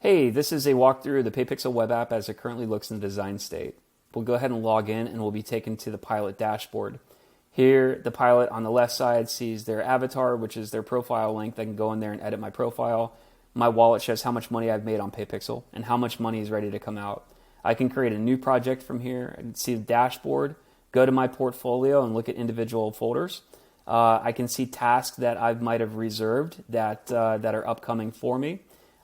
Hey, this is a walkthrough of the Paypixl web app as it currently looks in the design state. We'll go ahead and log in and we'll be taken to the pilot dashboard. Here, the pilot on the left side sees their avatar, which is their profile link. I can go in there and edit my profile. My wallet shows how much money I've made on Paypixl and how much money is ready to come out. I can create a new project from here. I can see the dashboard, go to my portfolio and look at individual folders. I can see tasks that I might have reserved that are upcoming for me.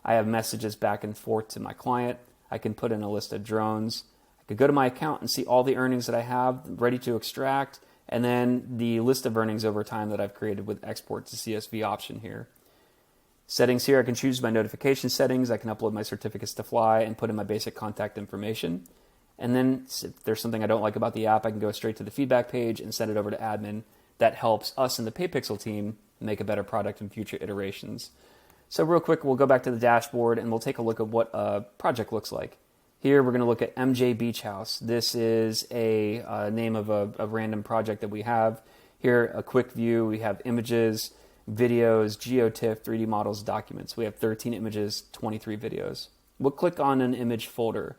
I have messages back and forth to my client. I can put in a list of drones. I could go to my account and see all the earnings that I have ready to extract, and then the list of earnings over time that I've created with export to CSV option here. Settings here, I can choose my notification settings. I can upload my certificates to fly and put in my basic contact information. And then if there's something I don't like about the app, I can go straight to the feedback page and send it over to admin. That helps us in the Paypixl team make a better product in future iterations. So real quick, we'll go back to the dashboard and we'll take a look at what a project looks like. Here we're going to look at MJ Beach House. This is a name of a random project that we have. Here, a quick view, we have images, videos, GeoTIFF, 3D models, documents. We have 13 images, 23 videos. We'll click on an image folder.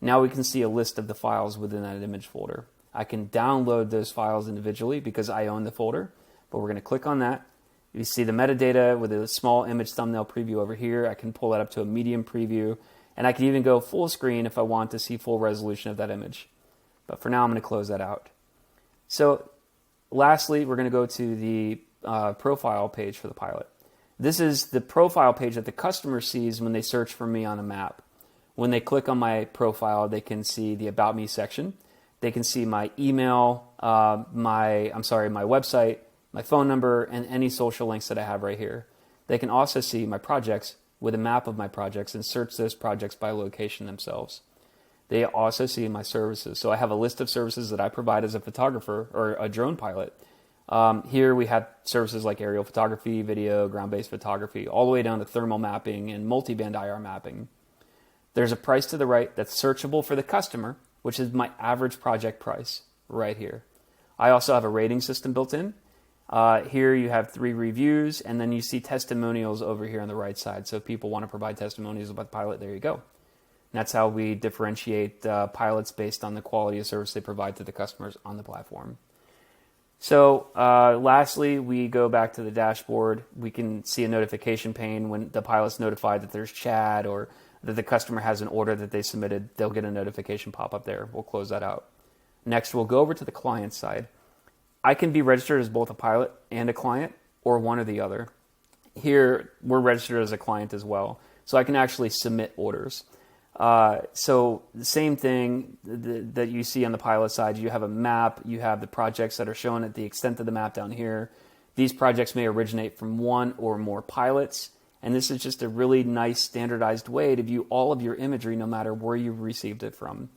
Now we can see a list of the files within that image folder. I can download those files individually because I own the folder, but we're going to click on that. You see the metadata with a small image thumbnail preview over here. I can pull that up to a medium preview, and I can even go full screen if I want to see full resolution of that image. But for now, I'm going to close that out. So lastly, we're going to go to the profile page for the pilot. This is the profile page that the customer sees when they search for me on a map. When they click on my profile, they can see the About Me section. They can see my email, my website, my phone number, and any social links that I have right here. They can also see my projects with a map of my projects and search those projects by location themselves. They also see my services. So I have a list of services that I provide as a photographer or a drone pilot. Here we have services like aerial photography, video, ground-based photography, all the way down to thermal mapping and multiband IR mapping. There's a price to the right that's searchable for the customer, which is my average project price right here. I also have a rating system built in. Here you have 3 reviews, and then you see testimonials over here on the right side. So if people want to provide testimonials about the pilot, there you go. And that's how we differentiate pilots based on the quality of service they provide to the customers on the platform. So lastly, we go back to the dashboard. We can see a notification pane when the pilot's notified that there's chat or that the customer has an order that they submitted. They'll get a notification pop up there. We'll close that out. Next, we'll go over to the client side. I can be registered as both a pilot and a client, or one or the other. Here, we're registered as a client as well, so I can actually submit orders. So the same thing that you see on the pilot side, you have a map, you have the projects that are shown at the extent of the map down here. These projects may originate from one or more pilots, and this is just a really nice standardized way to view all of your imagery no matter where you received it from.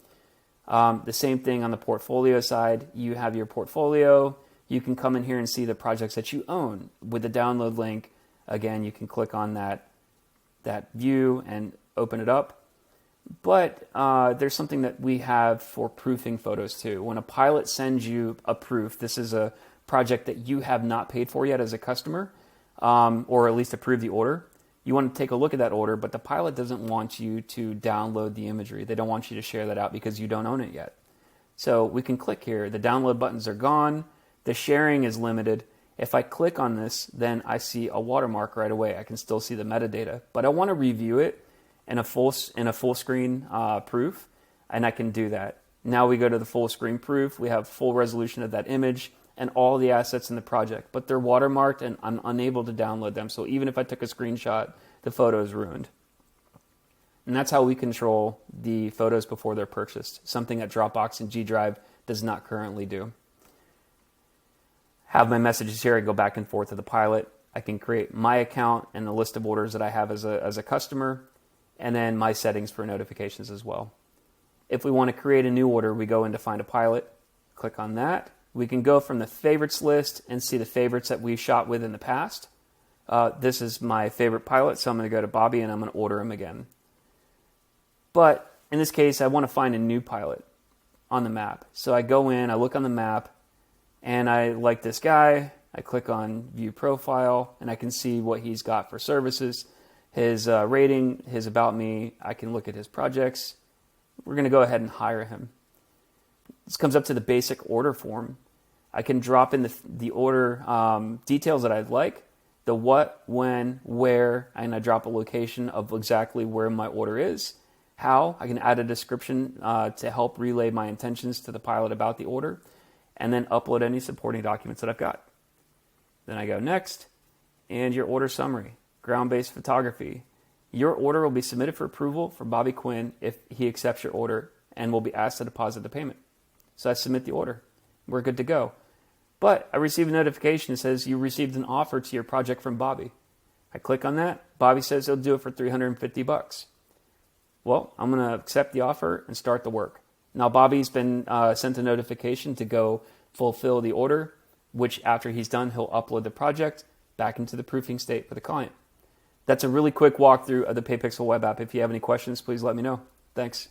The same thing on the portfolio side. You have your portfolio. You can come in here and see the projects that you own. With the download link, again, you can click on that view and open it up. But there's something that we have for proofing photos too. When a pilot sends you a proof, this is a project that you have not paid for yet as a customer, or at least approved the order. You want to take a look at that order, but the pilot doesn't want you to download the imagery. They don't want you to share that out because you don't own it yet. So we can click here. The download buttons are gone. The sharing is limited. If I click on this, then I see a watermark right away. I can still see the metadata, but I want to review it in a full screen proof, and I can do that. Now we go to the full screen proof. We have full resolution of that image and all the assets in the project, but they're watermarked and I'm unable to download them. So even if I took a screenshot, the photo is ruined. And that's how we control the photos before they're purchased, something that Dropbox and G Drive does not currently do. Have my messages here. I go back and forth to the pilot. I can create my account and the list of orders that I have as a customer, and then my settings for notifications as well. If we want to create a new order, we go into Find a Pilot, click on that. We can go from the favorites list and see the favorites that we've shot with in the past. This is my favorite pilot, so I'm going to go to Bobby and I'm going to order him again. But in this case, I want to find a new pilot on the map. So I go in, I look on the map, and I like this guy. I click on View Profile, and I can see what he's got for services. his rating, his about me. I can look at his projects. We're going to go ahead and hire him. This comes up to the basic order form. I can drop in the order details that I'd like, the what, when, where, and I drop a location of exactly where my order is. How, I can add a description to help relay my intentions to the pilot about the order, and then upload any supporting documents that I've got. Then I go next, and your order summary, ground-based photography. Your order will be submitted for approval for Bobby Quinn if he accepts your order and will be asked to deposit the payment. So I submit the order. We're good to go. But I receive a notification that says you received an offer to your project from Bobby. I click on that. Bobby says he'll do it for $350. Well, I'm going to accept the offer and start the work. Now, Bobby's been sent a notification to go fulfill the order, which after he's done, he'll upload the project back into the proofing state for the client. That's a really quick walkthrough of the Paypixl web app. If you have any questions, please let me know. Thanks.